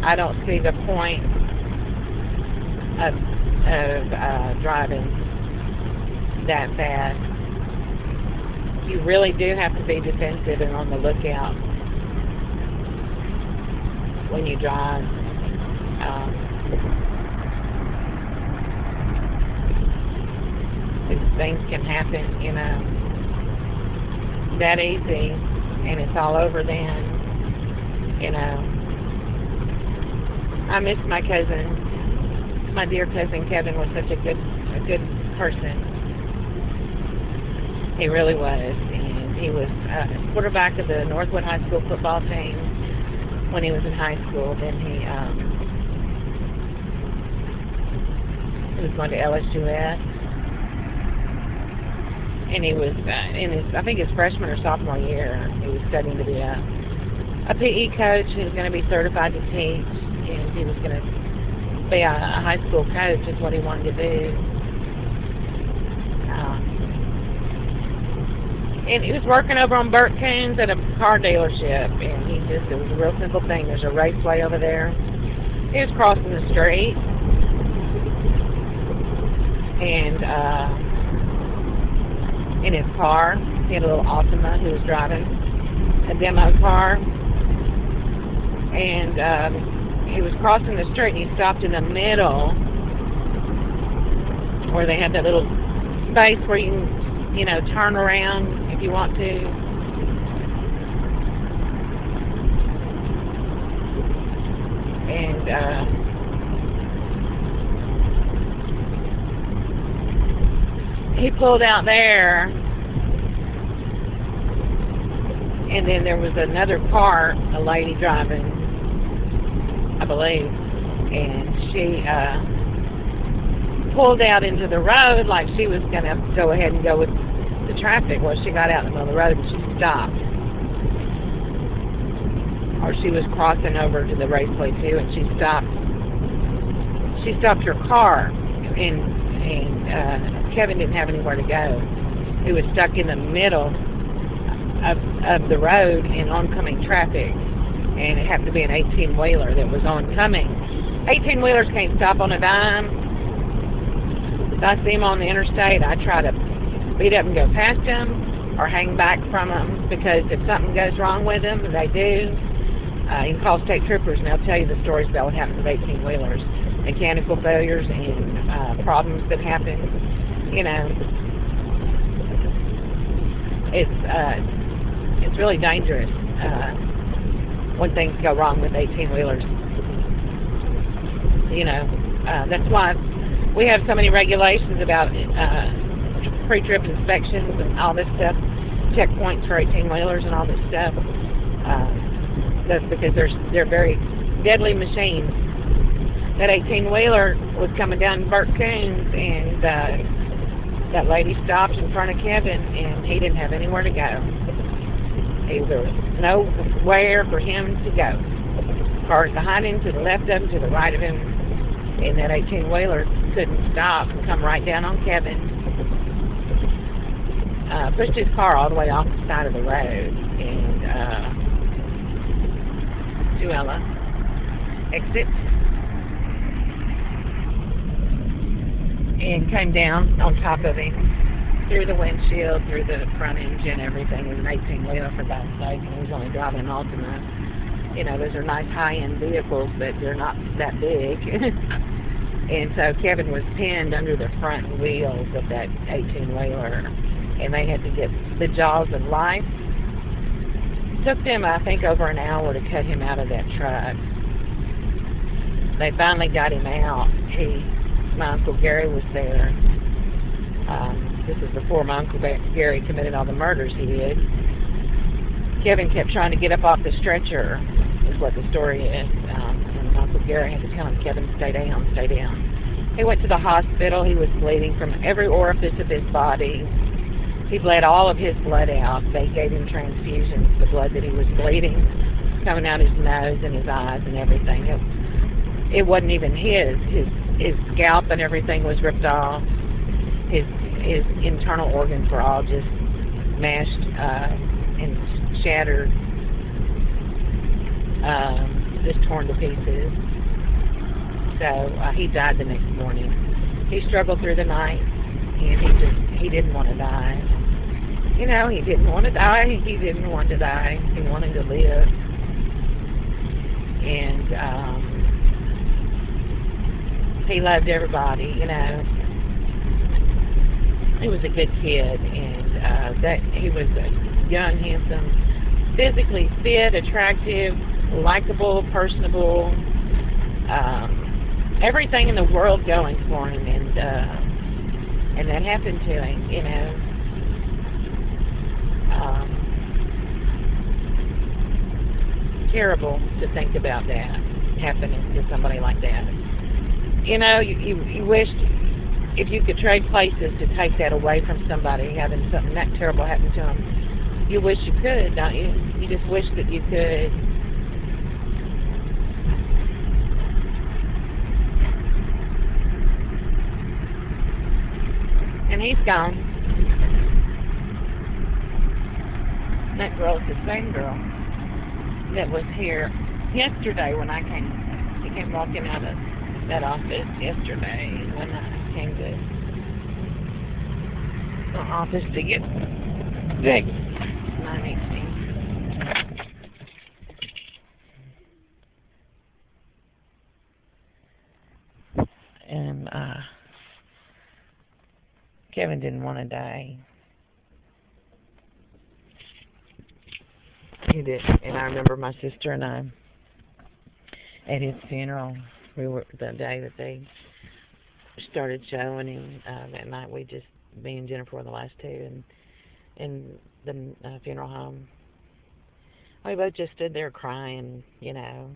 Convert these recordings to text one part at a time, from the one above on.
I don't see the point of driving that fast. You really do have to be defensive and on the lookout when you drive. Things can happen, that easy, and it's all over then. I miss my cousin. My dear cousin Kevin was such a good person. He really was, and he was quarterback of the Northwood High School football team when he was in high school. Then he was going to LSUS, and he was in his, I think his freshman or sophomore year, he was studying to be a PE coach. He was going to be certified to teach, and he was going to be a high school coach is what he wanted to do. And he was working over on Burt Coons at a car dealership, and it was a real simple thing. There's a raceway over there. He was crossing the street, and in his car, he had a little Altima who was driving a demo car, and he was crossing the street, and he stopped in the middle where they had that little space where you can, turn around if you want to. And he pulled out there, and then there was another car, a lady driving, I believe, and she pulled out into the road like she was going to go ahead and go with the traffic. Well, she got out in the middle of the road and she stopped. Or she was crossing over to the raceway too, and she stopped. She stopped her car, and Kevin didn't have anywhere to go. He was stuck in the middle of the road in oncoming traffic, and it happened to be an 18-wheeler that was oncoming. 18-wheelers can't stop on a dime. If I see them on the interstate, I try to speed up and go past them or hang back from them, because if something goes wrong with them, they do. You can call state troopers and they'll tell you the stories about what happens with 18-wheelers, mechanical failures and problems that happen. It's really dangerous when things go wrong with 18-wheelers. That's why we have so many regulations about pre-trip inspections and all this stuff, checkpoints for 18-wheelers and all this stuff. That's because they're very deadly machines. That 18-wheeler was coming down Burt Coons, and that lady stopped in front of Kevin, and he didn't have anywhere to go. There was nowhere for him to go. Cars behind him, to the left of him, to the right of him, and that 18-wheeler couldn't stop and come right down on Kevin. Pushed his car all the way off the side of the road, and Joella exit and came down on top of him, through the windshield, through the front engine, everything. It was an 18-wheeler, for God's sake, and he was only driving an Altima. Those are nice high-end vehicles, but they're not that big. And so Kevin was pinned under the front wheels of that 18-wheeler, and they had to get the jaws of life. It took them, I think, over an hour to cut him out of that truck. They finally got him out. My Uncle Gary was there. This was before my Uncle Gary committed all the murders he did. Kevin kept trying to get up off the stretcher, is what the story is. And Uncle Gary had to tell him, Kevin, stay down, stay down. He went to the hospital. He was bleeding from every orifice of his body. He bled all of his blood out. They gave him transfusions. The blood that he was bleeding, coming out his nose and his eyes and everything. It wasn't even his. His scalp and everything was ripped off. His internal organs were all just mashed and shattered. just torn to pieces. So he died the next morning. He struggled through the night, and he didn't want to die. You know, he didn't want to die. He didn't want to die. He wanted to live. And he loved everybody, you know. He was a good kid, and he was a young, handsome, physically fit, attractive, likable, personable, everything in the world going for him, and that happened to him, you know. Terrible to think about that happening to somebody like that. You know, you wished if you could trade places to take that away from somebody having something that terrible happen to them. You wish you could, don't you? You just wish that you could. And he's gone. That girl's the same girl that was here yesterday when I came. She came walking out of that office yesterday when I came to the office to get Vic 918. And Kevin didn't want to die. He did. And I remember my sister and I at his funeral. We were the day that they started showing him. That night, me and Jennifer were the last two, and in the funeral home, we both just stood there crying, you know.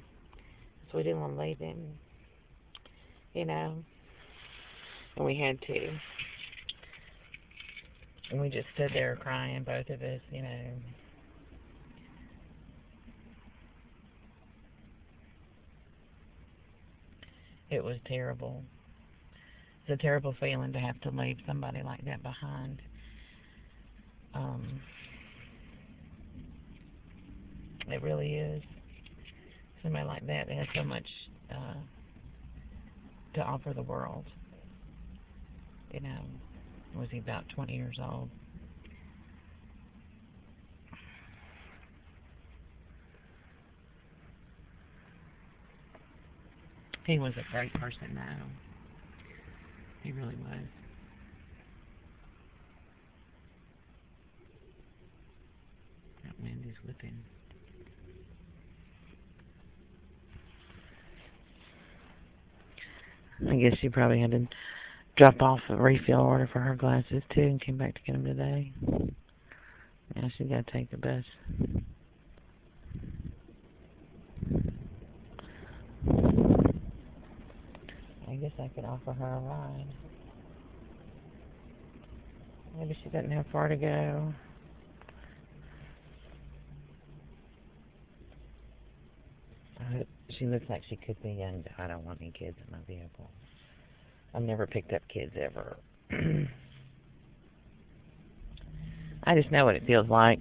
So we didn't want to leave him, you know, and we had to. And we just stood there crying, both of us, you know. It was terrible. It's a terrible feeling to have to leave somebody like that behind. It really is. Somebody like that has so much to offer the world. You know, was he about 20 years old? He was a great person, though. He really was. That wind is whipping. I guess she probably had to drop off a refill order for her glasses, too, and came back to get them today. Now she's got to take the bus. I guess I could offer her a ride. Maybe she doesn't have far to go. She looks like she could be young, but I don't want any kids in my vehicle. I've never picked up kids ever. I just know what it feels like